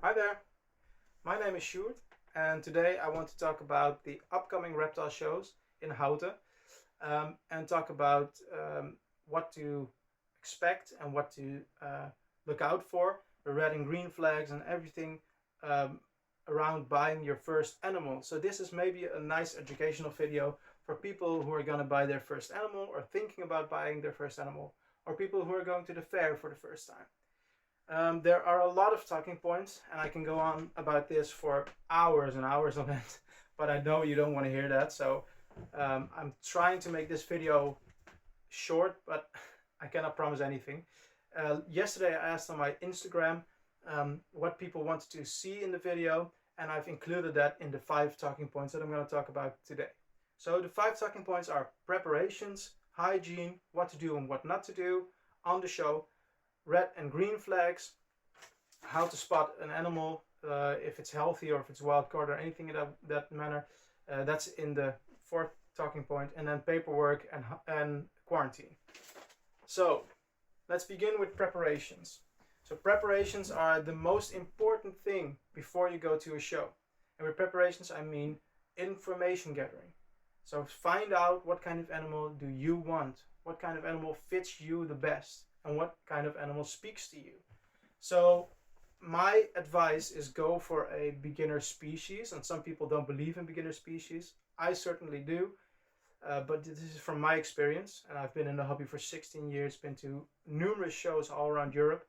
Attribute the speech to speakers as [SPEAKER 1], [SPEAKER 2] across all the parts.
[SPEAKER 1] Hi there, my name is Sjoerd and today I want to talk about the upcoming reptile shows in Houten and talk about what to expect and what to look out for, the red and green flags and everything um, around buying your first animal. So this is maybe a nice educational video for people who are going to buy their first animal or thinking about buying their first animal, or people who are going to the fair for the first time. There are a lot of talking points, and I can go on about this for hours and hours on end, but I know you don't want to hear that, so I'm trying to make this video short, but I cannot promise anything. Yesterday I asked on my Instagram what people wanted to see in the video, and I've included that in the 5 talking points that I'm going to talk about today. So the 5 talking points are preparations, hygiene, what to do and what not to do on the show, red and green flags, how to spot an animal, if it's healthy or if it's wild caught or anything in that manner. That's in the 4th talking point, and then paperwork and quarantine. So let's begin with preparations. So preparations are the most important thing before you go to a show. And with preparations I mean information gathering. So find out what kind of animal do you want, what kind of animal fits you the best, and what kind of animal speaks to you. So my advice is go for a beginner species, and some people don't believe in beginner species. I certainly do, but this is from my experience, and I've been in the hobby for 16 years, been to numerous shows all around Europe.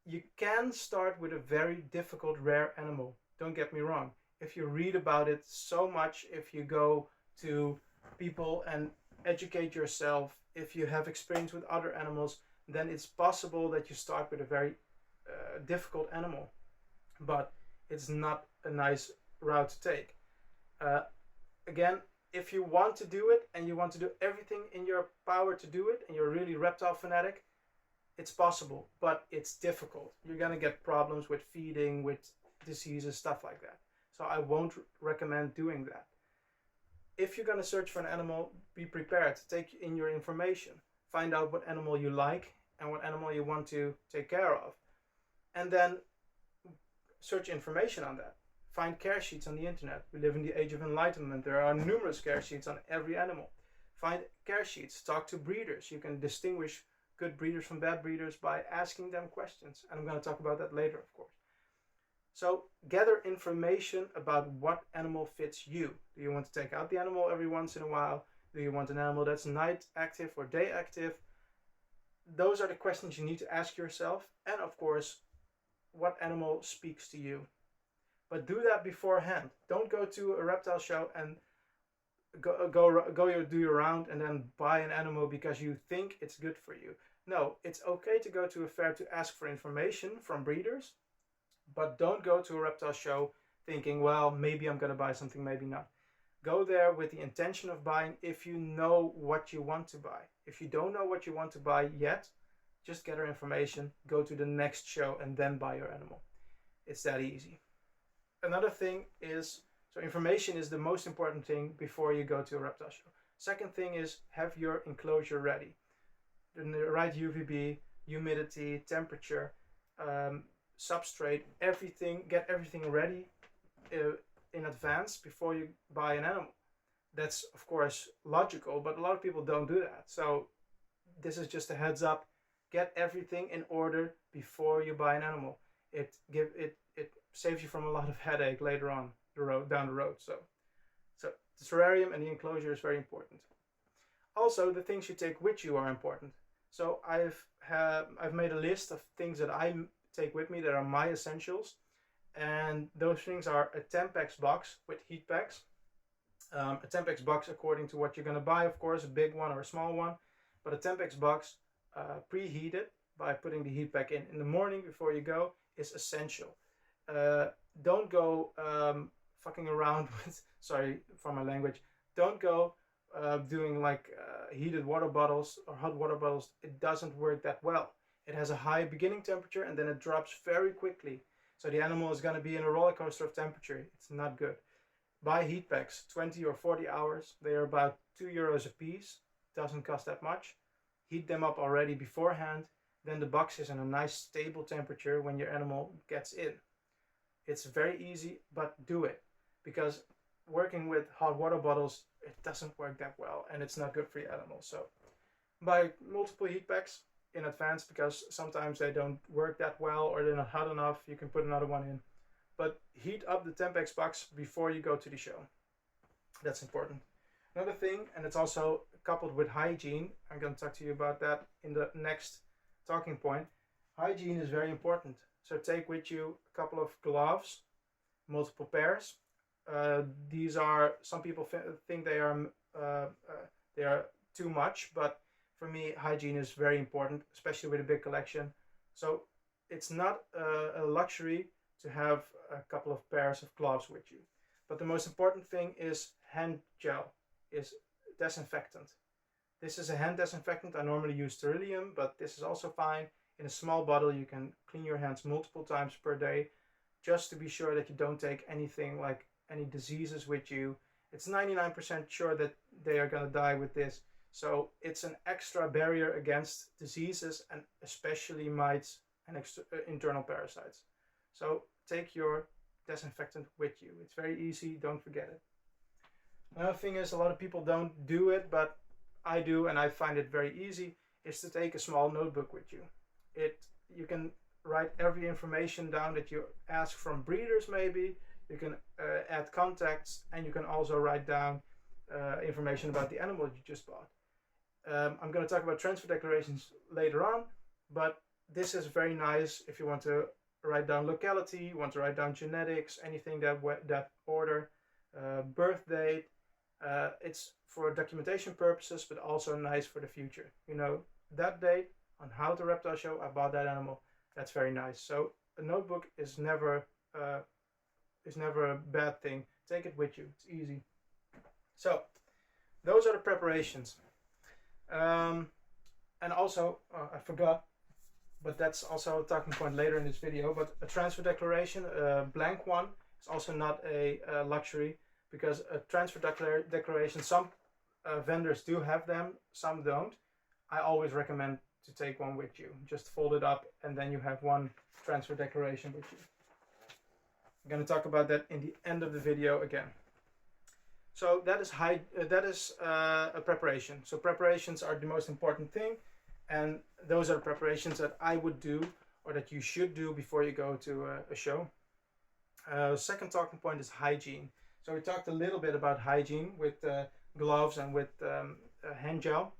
[SPEAKER 1] You can start with a very difficult rare animal, don't get me wrong. If you read about it so much, if you go to people and educate yourself, if you have experience with other animals, then it's possible that you start with a very difficult animal, but it's not a nice route to take. Again, if you want to do it and you want to do everything in your power to do it and you're really reptile fanatic, it's possible, but it's difficult. You're gonna get problems with feeding, with diseases, stuff like that. So I won't recommend doing that. If you're going to search for an animal, be prepared to take in your information. Find out what animal you like and what animal you want to take care of. And then search information on that. Find care sheets on the internet. We live in the age of enlightenment. There are numerous care sheets on every animal. Find care sheets. Talk to breeders. You can distinguish good breeders from bad breeders by asking them questions. And I'm going to talk about that later, of course. So gather information about what animal fits you. Do you want to take out the animal every once in a while? Do you want an animal that's night active or day active? Those are the questions you need to ask yourself. And of course, what animal speaks to you? But do that beforehand. Don't go to a reptile show and do your round and then buy an animal because you think it's good for you. No, it's okay to go to a fair to ask for information from breeders, but don't go to a reptile show thinking, well, maybe I'm going to buy something, maybe not. Go there with the intention of buying if you know what you want to buy. If you don't know what you want to buy yet, just gather information, go to the next show, and then buy your animal. It's that easy. Another thing is, so information is the most important thing before you go to a reptile show. Second thing is have your enclosure ready. The right UVB, humidity, temperature, substrate, everything, get everything ready in advance before you buy an animal. That's of course logical, but a lot of people don't do that. So this is just a heads up. Get everything in order before you buy an animal. It saves you from a lot of headache later on down the road. So the terrarium and the enclosure is very important. Also, the things you take with you are important. So I've made a list of things that I take with me that are my essentials, and those things are a Tempex box with heat packs. A Tempex box according to what you're going to buy, of course, a big one or a small one, but a Tempex box preheated by putting the heat pack in the morning before you go is essential. Don't go fucking around with, sorry for my language, don't go doing like heated water bottles or hot water bottles. It doesn't work that well. It has a high beginning temperature and then it drops very quickly. So the animal is going to be in a roller coaster of temperature. It's not good. Buy heat packs, 20 or 40 hours. They are about €2 a piece. Doesn't cost that much. Heat them up already beforehand. then the box is in a nice stable temperature when your animal gets in. It's very easy, but do it, because working with hot water bottles, it doesn't work that well and it's not good for your animal. So buy multiple heat packs in advance, because sometimes they don't work that well or they're not hot enough. You can put another one in, but heat up the Tempex box before you go to the show. That's important. Another thing, and it's also coupled with hygiene, I'm going to talk to you about that in the next talking point. Hygiene is very important. So take with you a couple of gloves, multiple pairs. These are, some people think they are too much, but for me, hygiene is very important, especially with a big collection. So it's not a luxury to have a couple of pairs of gloves with you. But the most important thing is hand gel, is disinfectant. This is a hand disinfectant. I normally use Sterilium, but this is also fine. In a small bottle, you can clean your hands multiple times per day, just to be sure that you don't take anything like any diseases with you. It's 99% sure that they are going to die with this. So it's an extra barrier against diseases, and especially mites and internal parasites. So take your disinfectant with you. It's very easy, don't forget it. Another thing is, a lot of people don't do it, but I do, and I find it very easy, is to take a small notebook with you. You can write every information down that you ask from breeders maybe. You can add contacts, and you can also write down information about the animal you just bought. I'm going to talk about transfer declarations later on, but this is very nice if you want to write down locality, you want to write down genetics, anything that order, birth date. It's for documentation purposes, but also nice for the future. You know, that date on Houten Reptile Show, I bought that animal. That's very nice. So a notebook is never a bad thing. Take it with you. It's easy. So those are the preparations. And also, I forgot, but that's also a talking point later in this video. But a transfer declaration, a blank one, is also not a luxury, because a transfer declaration, some vendors do have them, some don't. I always recommend to take one with you. Just fold it up, and then you have one transfer declaration with you. I'm going to talk about that in the end of the video again. So that is a preparation. So preparations are the most important thing, and those are the preparations that I would do, or that you should do before you go to a show. Second talking point is hygiene. So we talked a little bit about hygiene with gloves and with hand gel.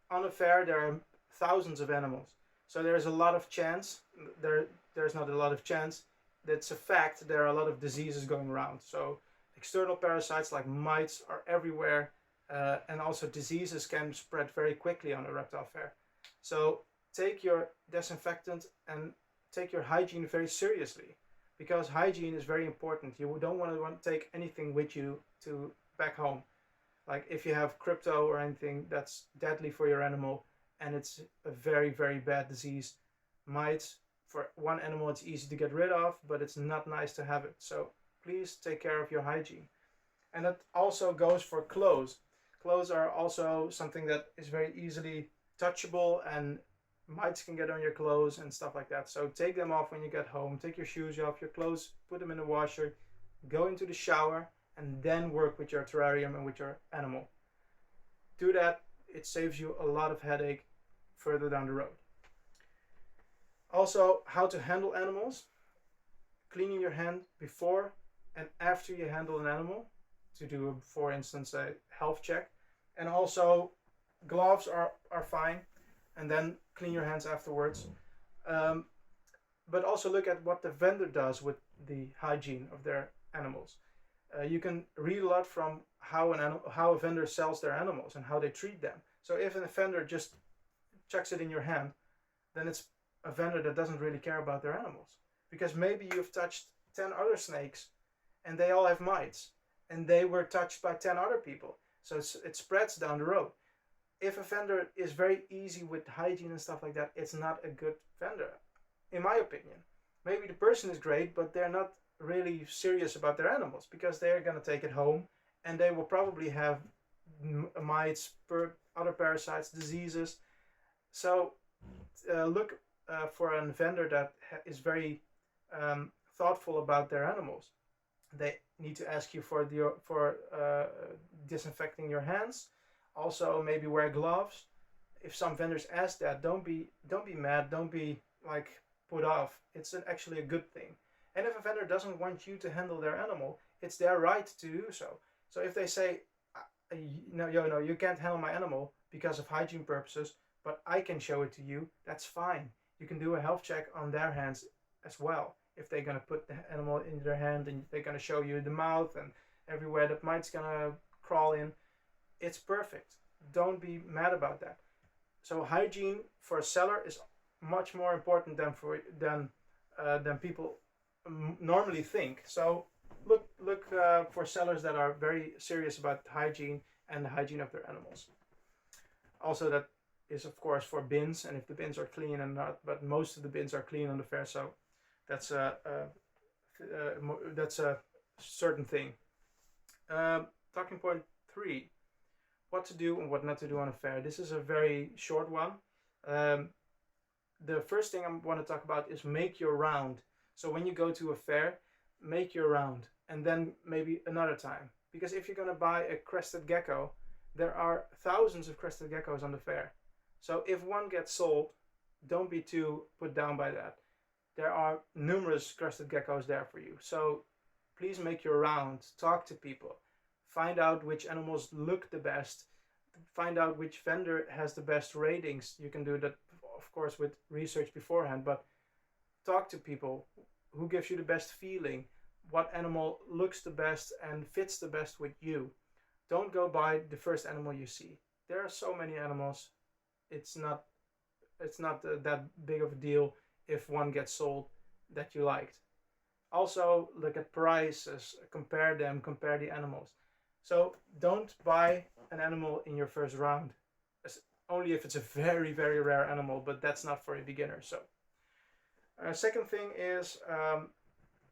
[SPEAKER 1] On a fair, there are thousands of animals, so there's a lot of chance. There's not a lot of chance. That's a fact. There are a lot of diseases going around. So external parasites like mites are everywhere, and also diseases can spread very quickly on a reptile fair. So take your disinfectant and take your hygiene very seriously, because hygiene is very important. You don't want to take anything with you to back home. Like if you have crypto or anything that's deadly for your animal, and it's a very, very bad disease. Mites, for one animal, it's easy to get rid of, but it's not nice to have it. So please take care of your hygiene. And that also goes for clothes. Clothes are also something that is very easily touchable, and mites can get on your clothes and stuff like that. So take them off when you get home. Take your shoes off, your clothes, put them in the washer, go into the shower, and then work with your terrarium and with your animal. Do that. It saves you a lot of headache further down the road. Also, how to handle animals. Cleaning your hand before and after you handle an animal, to do, for instance, a health check. And also, gloves are fine, and then clean your hands afterwards. But also look at what the vendor does with the hygiene of their animals. You can read a lot from how a vendor sells their animals and how they treat them. So if a vendor just chucks it in your hand, then it's a vendor that doesn't really care about their animals. Because maybe you've touched 10 other snakes and they all have mites, and they were touched by 10 other people. So it spreads down the road. If a vendor is very easy with hygiene and stuff like that, it's not a good vendor, in my opinion. Maybe the person is great, but they're not really serious about their animals, because they're going to take it home and they will probably have mites, other parasites, diseases. So Look for a vendor that is very thoughtful about their animals. They need to ask you for disinfecting your hands. Also, maybe wear gloves. If some vendors ask that, don't be mad. Don't be like put off. It's actually a good thing. And if a vendor doesn't want you to handle their animal, it's their right to do so. So if they say, no, you can't handle my animal because of hygiene purposes, but I can show it to you, that's fine. You can do a health check on their hands as well. If they're going to put the animal in their hand and they're going to show you the mouth and everywhere that mite's going to crawl in, it's perfect. Don't be mad about that. So hygiene for a seller is much more important than people normally think. So look for sellers that are very serious about hygiene and the hygiene of their animals. Also, that is of course for bins, and if the bins are clean and not, but most of the bins are clean on the fair, so that's a certain thing. Talking point 3: what to do and what not to do on a fair. This is a very short one. The first thing I want to talk about is make your round. So when you go to a fair, make your round, and then maybe another time. Because if you're going to buy a crested gecko, there are thousands of crested geckos on the fair. So if one gets sold, don't be too put down by that. There are numerous crested geckos there for you. So please make your round, talk to people, find out which animals look the best, find out which vendor has the best ratings. You can do that, of course, with research beforehand, but talk to people. Who gives you the best feeling? What animal looks the best and fits the best with you? Don't go buy the first animal you see. There are so many animals. It's not that big of a deal if one gets sold that you liked. Also, look at prices, compare the animals. So don't buy an animal in your first round, only if it's a very, very rare animal, but that's not for a beginner. So second thing is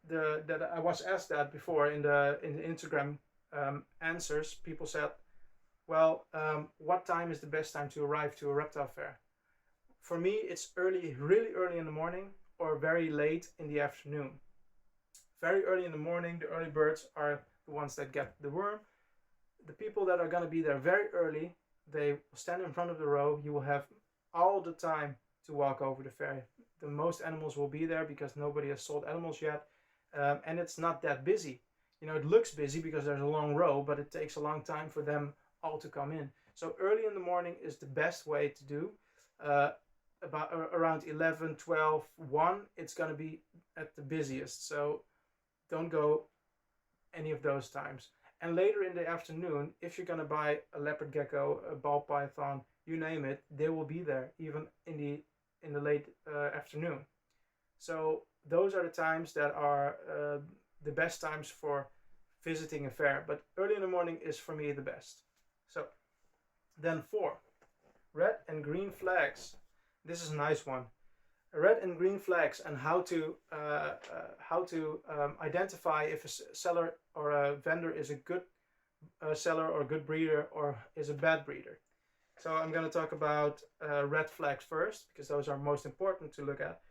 [SPEAKER 1] that I was asked that before in the Instagram answers. People said, well, what time is the best time to arrive to a reptile fair? For me, it's early, really early in the morning, or very late in the afternoon. Very early in the morning, the early birds are the ones that get the worm. The people that are going to be there very early, they will stand in front of the row. You will have all the time to walk over the fair. The most animals will be there because nobody has sold animals yet, and it's not that busy. It looks busy because there's a long row, but it takes a long time for them all to come in. So early in the morning is the best way to do. About around 11, 12, 1, it's going to be at the busiest. So don't go any of those times. And later in the afternoon, if you're going to buy a leopard gecko, a ball python, you name it, they will be there even in the late afternoon. So those are the times that are the best times for visiting a fair. But early in the morning is for me the best. So then 4, red and green flags. This is a nice one. Red and green flags, and how to identify if a seller or a vendor is a good seller or a good breeder or is a bad breeder. So I'm going to talk about red flags first, because those are most important to look at.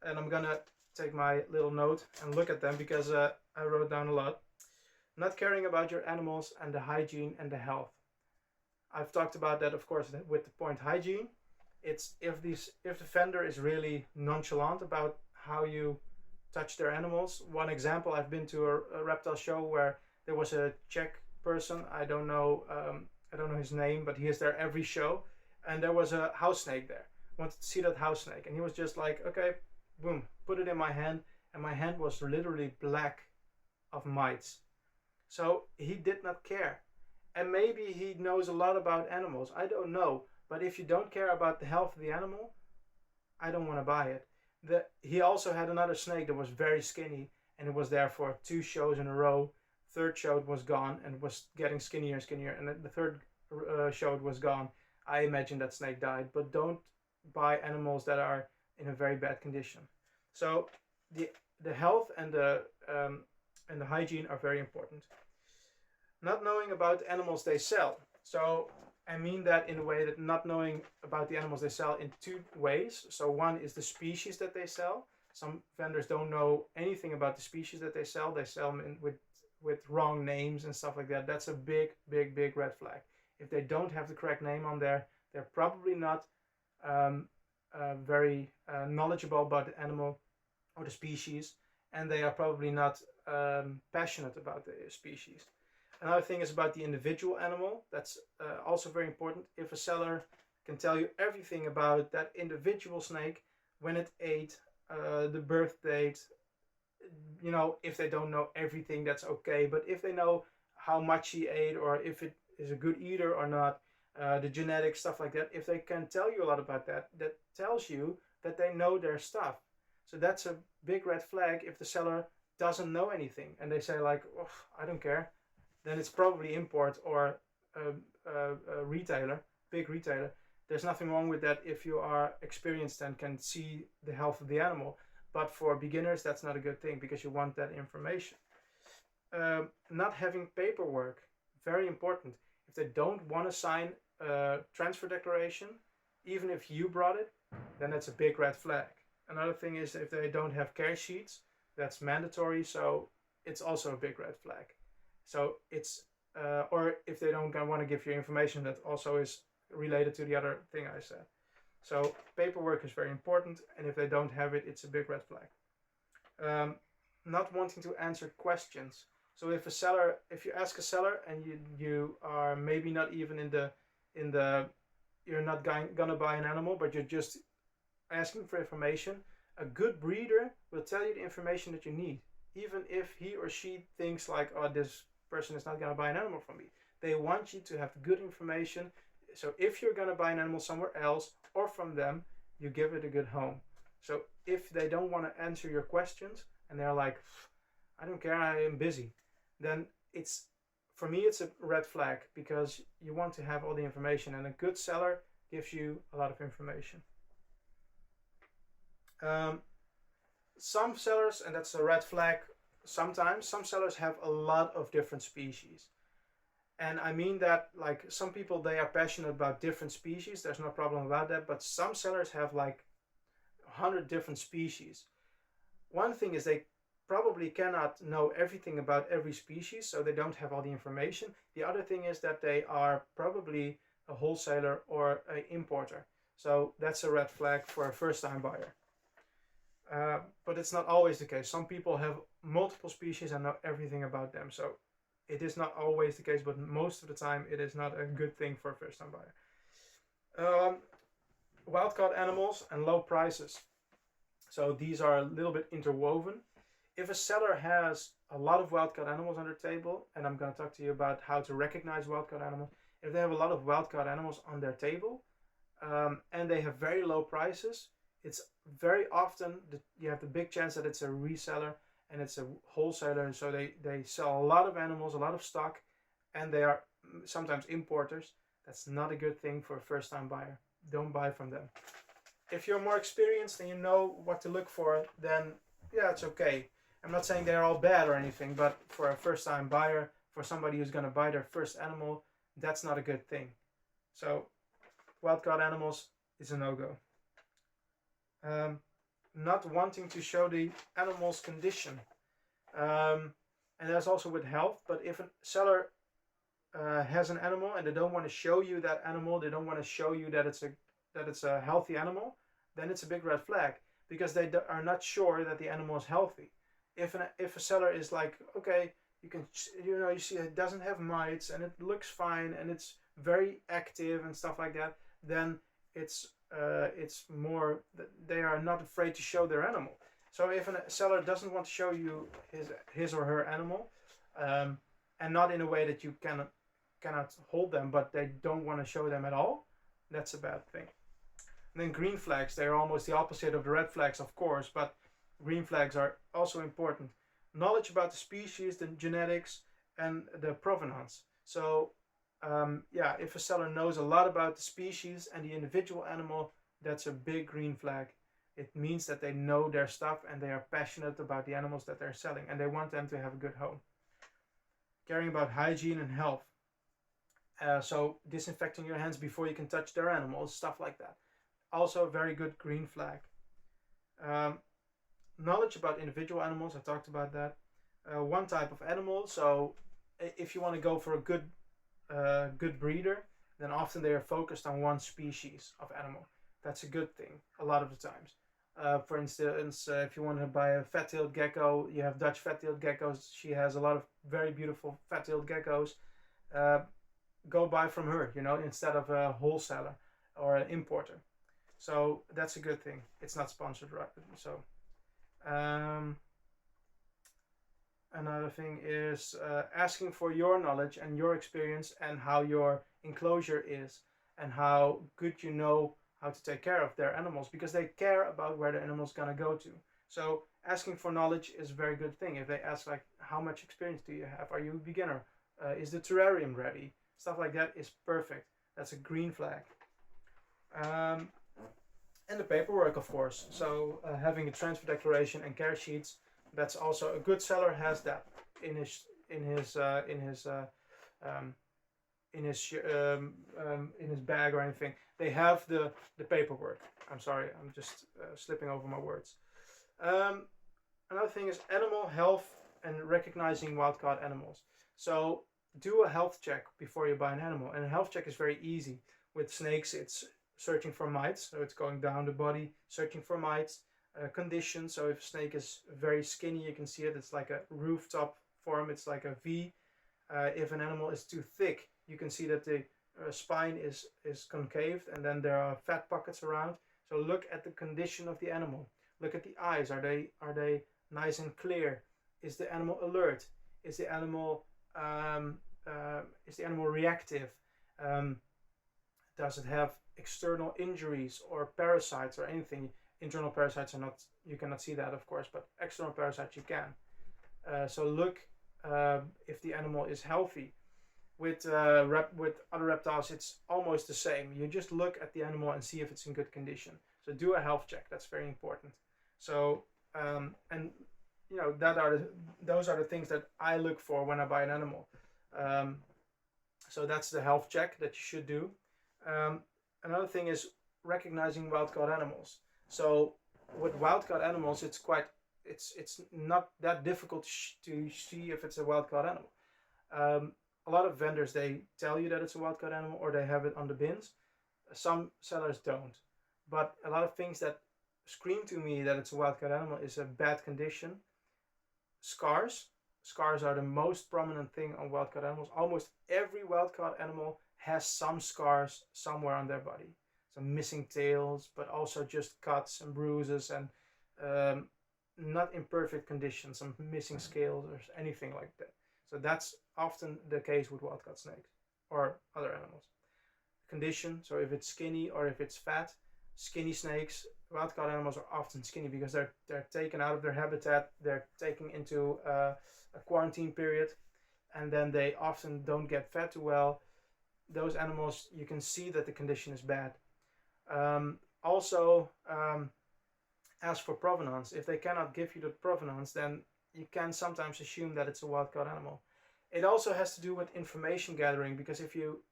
[SPEAKER 1] And I'm going to take my little note and look at them because I wrote down a lot. Not caring about your animals and the hygiene and the health. I've talked about that, of course, with the point hygiene. It's if the vendor is really nonchalant about how you touch their animals. One example, I've been to a reptile show where there was a Czech person. I don't know his name, but he is there every show, and there was a house snake there. I wanted to see that house snake, and he was just like, okay, boom, put it in my hand, and my hand was literally black of mites. So he did not care. And maybe he knows a lot about animals. I don't know. But if you don't care about the health of the animal, I don't want to buy it. He also had another snake that was very skinny, and it was there for 2 shows in a row. Third show it was gone, and it was getting skinnier and skinnier. And the third show it was gone. I imagine that snake died. But don't buy animals that are in a very bad condition. So the health and the hygiene are very important. Not knowing about the animals they sell. So I mean that in a way that not knowing about the animals they sell in two ways. So one is the species that they sell. Some vendors don't know anything about the species that they sell. They sell them with wrong names and stuff like that. That's a big, big, big red flag. If they don't have the correct name on there, they're probably not very knowledgeable about the animal or the species, and they are probably not passionate about the species. Another thing is about the individual animal. That's also very important. If a seller can tell you everything about that individual snake, when it ate, the birth date, if they don't know everything, that's okay. But if they know how much he ate, or if it is a good eater or not, the genetics, stuff like that, if they can tell you a lot about that, that tells you that they know their stuff. So that's a big red flag if the seller doesn't know anything and they say like, oh, I don't care, then it's probably import or a retailer, big retailer. There's nothing wrong with that if you are experienced and can see the health of the animal. But for beginners, that's not a good thing because you want that information. Not having paperwork, very important. If they don't want to sign a transfer declaration, even if you brought it, then that's a big red flag. Another thing is if they don't have care sheets, that's mandatory, so it's also a big red flag. So it's, or if they don't want to give you information, that also is related to the other thing I said. So paperwork is very important, and if they don't have it, it's a big red flag. Not wanting to answer questions. So if you ask a seller and you are maybe not even you're not gonna buy an animal, but you're just asking for information, a good breeder will tell you the information that you need, even if he or she thinks like, oh, this person is not gonna buy an animal from me. They want you to have good information. So if you're gonna buy an animal somewhere else or from them, you give it a good home. So if they don't want to answer your questions and they're like, I don't care, I am busy, then for me it's a red flag, because you want to have all the information, and a good seller gives you a lot of information. Some sellers, and that's a red flag, sometimes some sellers have a lot of different species. And I mean that, like, some people, they are passionate about different species, there's no problem about that, but some sellers have like 100 different species. One thing is they probably cannot know everything about every species, so they don't have all the information. The other thing is that they are probably a wholesaler or an importer. So that's a red flag for a first-time buyer. But it's not always the case. Some people have multiple species and know everything about them. So it is not always the case, but most of the time it is not a good thing for a first-time buyer. Wild-caught animals and low prices. So these are a little bit interwoven. If a seller has a lot of wild-caught animals on their table, and I'm going to talk to you about how to recognize wild-caught animals. If they have a lot of wild-caught animals on their table, and they have very low prices, it's very often you have the big chance that it's a reseller and it's a wholesaler, and so they sell a lot of animals, a lot of stock, and they are sometimes importers. That's not a good thing for a first-time buyer. Don't buy from them. If you're more experienced and you know what to look for, then yeah, it's okay. I'm not saying they're all bad or anything, but for a first-time buyer, for somebody who's going to buy their first animal, that's not a good thing. So wild-caught animals is a no-go. Not wanting to show the animal's condition. And that's also with health, but if a seller has an animal and they don't want to show you that animal, they don't want to show you that it's a healthy animal, then it's a big red flag, because they are not sure that the animal is healthy. If a seller is like, okay, you see it doesn't have mites and it looks fine and it's very active and stuff like that, then it's more that they are not afraid to show their animal. So if a seller doesn't want to show you his or her animal, and not in a way that you cannot hold them, but they don't want to show them at all, that's a bad thing. And then green flags, they're almost the opposite of the red flags, of course, but green flags are also important. Knowledge about the species, the genetics, and the provenance. So if a seller knows a lot about the species and the individual animal, that's a big green flag. It means that they know their stuff and they are passionate about the animals that they're selling, and they want them to have a good home. Caring about hygiene and health. So disinfecting your hands before you can touch their animals, stuff like that. Also a very good green flag. Um, Knowledge about individual animals, I talked about that. One type of animal. So if you want to go for a good breeder, then often they are focused on one species of animal. That's a good thing a lot of the times. For instance, if you want to buy a fat-tailed gecko, you have Dutch fat-tailed geckos. She has a lot of very beautiful fat-tailed geckos. Uh, Go buy from her, instead of a wholesaler or an importer. So that's a good thing. It's not sponsored, right? So um, another thing is asking for your knowledge and your experience and how your enclosure is and how good you know how to take care of their animals, because they care about where the animal's gonna go to. So asking for knowledge is a very good thing. If they ask like, how much experience do you have? Are you a beginner? Is the terrarium ready? Stuff like that is perfect. That's a green flag. Um, and the paperwork, of course. So having a transfer declaration and care sheets, that's also a good seller has that in his in his uh, in his uh, um, in his bag or anything. They have the paperwork. I'm sorry, I'm just slipping over my words. Um, Another thing is animal health and recognizing wild caught animals. So do a health check before you buy an animal, and a health check is very easy. With snakes, it's searching for mites, so it's going down the body, searching for mites. Condition, so if a snake is very skinny, you can see it. It's like a rooftop form. It's like a V. If an animal is too thick, you can see that the spine is concave, and then there are fat pockets around. So look at the condition of the animal. Look at the eyes. Are they nice and clear? Is the animal alert? Is the animal reactive? Um, does it have external injuries or parasites or anything? Internal parasites are not, you cannot see that, of course, but external parasites you can. So look if the animal is healthy. With other reptiles, it's almost the same. You just look at the animal and see if it's in good condition. So do a health check. That's very important. So and those are the things that I look for when I buy an animal. So that's the health check that you should do. Another thing is recognizing wild caught animals. So with wild caught animals, it's not that difficult to see if it's a wild caught animal. A lot of vendors, they tell you that it's a wild caught animal or they have it on the bins. Some sellers don't, but a lot of things that scream to me that it's a wild caught animal is a bad condition. Scars are the most prominent thing on wild caught animals. Almost every wild caught animal has some scars somewhere on their body. Some missing tails, but also just cuts and bruises and not in perfect condition, some missing scales or anything like that. So that's often the case with wild caught snakes or other animals. Condition, so if it's skinny or if it's fat, skinny snakes, wild caught animals are often skinny because they're taken out of their habitat, they're taken into a quarantine period, and then they often don't get fed too well. Those animals, you can see that the condition is bad. Also, ask for provenance. If they cannot give you the provenance, then you can sometimes assume that it's a wild caught animal. It also has to do with information gathering, because if you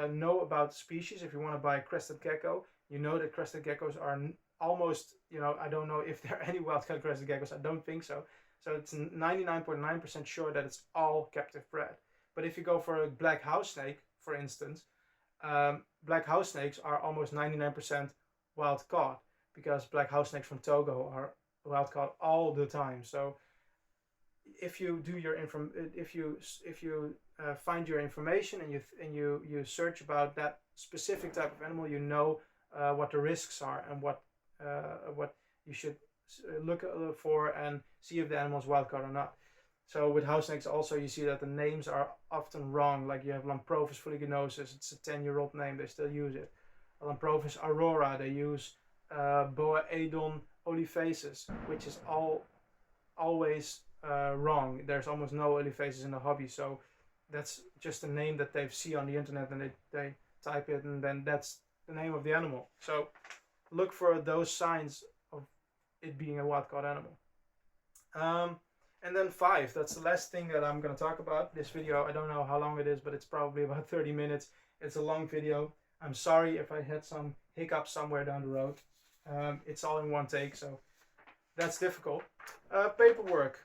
[SPEAKER 1] know about the species, if you want to buy a crested gecko, you know that crested geckos are almost, I don't know if there are any wild caught crested geckos, I don't think so. So it's 99.9% sure that it's all captive bred. But if you go for a black house snake, for instance, black house snakes are almost 99% wild caught, because black house snakes from Togo are wild caught all the time. So if you do your if you find your information and you search about that specific type of animal, you know what the risks are and what you should look for and see if the animal is wild caught or not. So with house snakes also, you see that the names are often wrong. Like you have Lamprophis fuliginosus, it's a 10-year-old name, they still use it. Lamprophis aurora, they use Boaedon olivaceus, which is always wrong. There's almost no olivaceus in the hobby, so that's just a name that they see on the internet and they type it, and then that's the name of the animal. So look for those signs of it being a wild caught animal. And then 5, that's the last thing that I'm going to talk about. This video, I don't know how long it is, but it's probably about 30 minutes. It's a long video. I'm sorry if I had some hiccups somewhere down the road. It's all in one take, so that's difficult. Paperwork.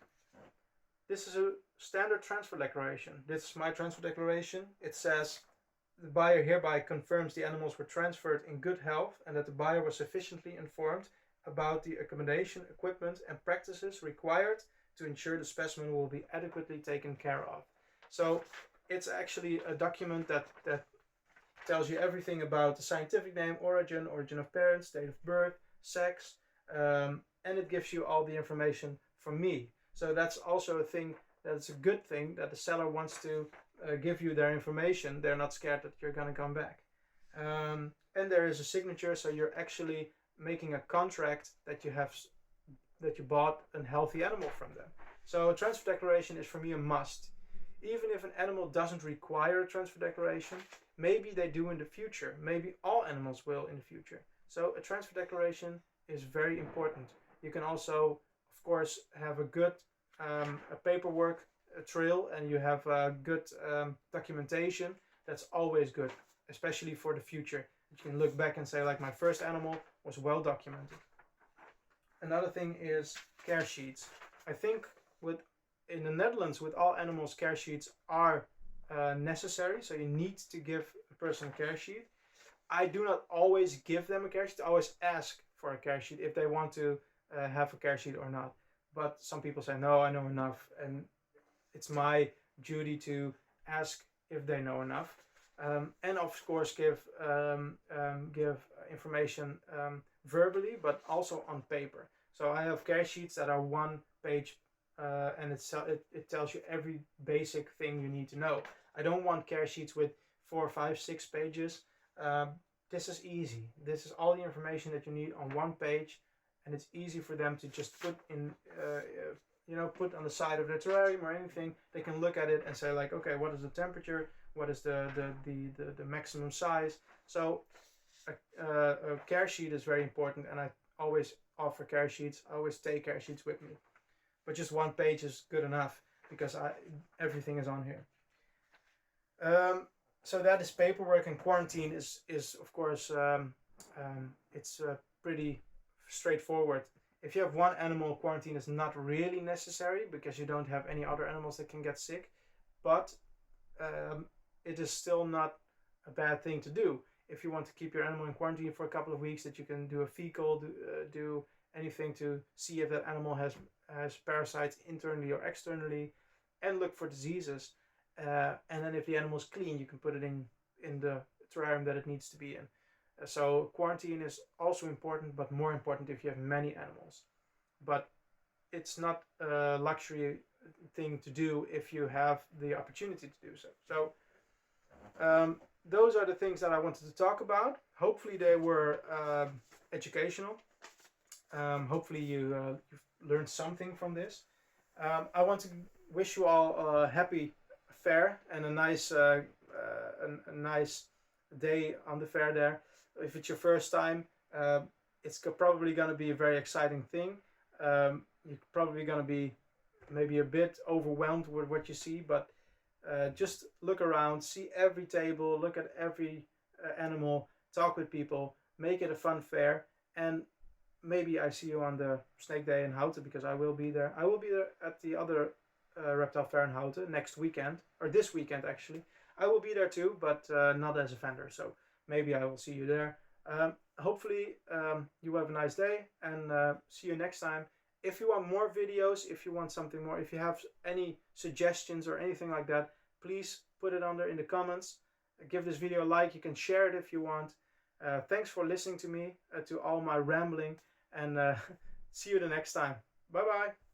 [SPEAKER 1] This is a standard transfer declaration. This is my transfer declaration. It says, the buyer hereby confirms the animals were transferred in good health and that the buyer was sufficiently informed about the accommodation, equipment, and practices required to ensure the specimen will be adequately taken care of. So it's actually a document that tells you everything about the scientific name, origin of parents, date of birth, sex, and it gives you all the information from me. So that's also a thing, that's a good thing, that the seller wants to give you their information. They're not scared that you're going to come back. And there is a signature, so you're actually making a contract that you bought a healthy animal from them. So a transfer declaration is for me a must. Even if an animal doesn't require a transfer declaration, maybe they do in the future. Maybe all animals will in the future. So a transfer declaration is very important. You can also, of course, have a good a paperwork trail, and you have good documentation. That's always good, especially for the future. You can look back and say, like, my first animal was well documented. Another thing is care sheets. I think in the Netherlands, with all animals, care sheets are necessary. So you need to give a person a care sheet. I do not always give them a care sheet. I always ask for a care sheet if they want to have a care sheet or not. But some people say, no, I know enough. And it's my duty to ask if they know enough. And of course give information verbally, but also on paper. So I have care sheets that are 1 page, and it tells you every basic thing you need to know. I don't want care sheets with 4, 5, 6 pages. This is easy. This is all the information that you need on 1 page, and it's easy for them to just put in, put on the side of their terrarium or anything. They can look at it and say, like, okay, what is the temperature? What is the maximum size? So a care sheet is very important, and I always offer care sheets. I always take care sheets with me. But just 1 page is good enough, because everything is on here. So that is paperwork, and quarantine is of course, it's pretty straightforward. If you have 1 animal, quarantine is not really necessary, because you don't have any other animals that can get sick. But it is still not a bad thing to do. If you want to keep your animal in quarantine for a couple of weeks, that you can do a fecal, do anything to see if that animal has parasites internally or externally, and look for diseases. And then if the animal is clean, you can put it in the terrarium that it needs to be in. So quarantine is also important, but more important if you have many animals. But it's not a luxury thing to do if you have the opportunity to do so. So those are the things that I wanted to talk about. Hopefully they were educational. Hopefully you've learned something from this. I want to wish you all a happy fair and a nice day on the fair there. If it's your first time, it's probably going to be a very exciting thing. You're probably going to be maybe a bit overwhelmed with what you see, but just look around, see every table, look at every animal, talk with people, make it a fun fair, and maybe I see you on the Snake Day in Houten, because I will be there. I will be there at the other reptile fair in Houten next weekend, or this weekend actually. I will be there too, but not as a vendor, so maybe I will see you there. Hopefully you have a nice day, and see you next time. If you want more videos, if you want something more, if you have any suggestions or anything like that, please put it under in the comments. Give this video a like. You can share it if you want. Thanks for listening to me, to all my rambling, and see you the next time. Bye bye.